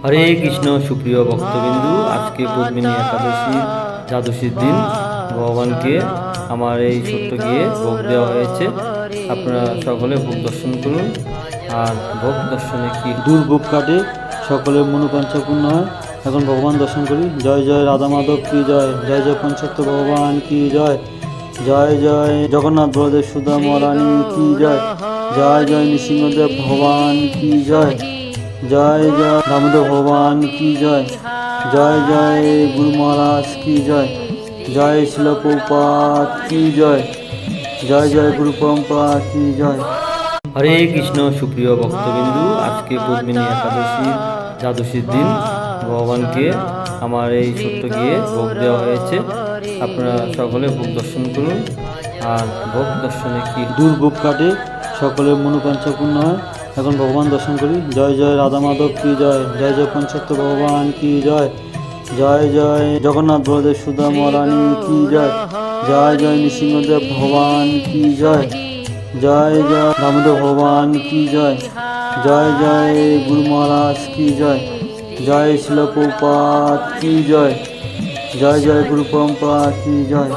হরে কৃষ্ণ। সুপ্রিয় ভক্তবিন্দু, আজকে পদ্মিনী একাদশী দ্বাদশীর দিন ভগবানকে আমার এই ছোট্ট গিয়ে ভোগ দেওয়া হয়েছে। আপনারা সকলে ভোগ দর্শন করুন। আর ভোগ দর্শনে কি দুর্ভোগ কাটে, সকলের মনোবাঞ্ছা পূর্ণ হয়। এখন ভগবান দর্শন করি। জয় জয় রাধা মাধব কি জয়, জয় জয় পঞ্চত্ব ভগবান কি জয়, জয় জয় জগন্নাথ বলদেব সুদামা রানী কি জয়, জয় জয় নৃসিংহদেব ভগবান কি জয়, জয় জয় দামোদর ভগবান কি জয়, জয় জয় গুরু মহারাজ কি জয়, জয় শিল প্রভুপাদ কি জয়, জয় জয় গুরু পরম্পরা কি জয়। হরে কৃষ্ণ। সুপ্রিয় ভক্তবিন্দু, আজকে পদ্মিনী একাদশী দ্বাদশীর দিন ভগবানকে আমার এই ছোট্ট গিয়ে ভোগ দেওয়া হয়েছে। আপনারা সকলে ভোগ দর্শন করুন। আর ভোগ দর্শনে কি দুর্ভোগ কাটে, সকলের মনোবাঞ্ছা পূর্ণ হয়। এখন ভগবান দর্শন করি। জয় জয় রাধা মাধব কি জয়, জয় জয় পঞ্চত্ব ভগবান কি জয়, জয় জয় জগন্নাথ বলদেব সুদামা রানী কি জয়, জয় জয় নৃসিংহদেব ভগবান কি জয়, জয় জয় দামোদর ভগবান কি জয়, জয় জয় গুরু মহারাজ কি জয়, জয় শিল প্রভুপাদ কি জয়, জয় জয় গুরু পরম্পরা কি জয়।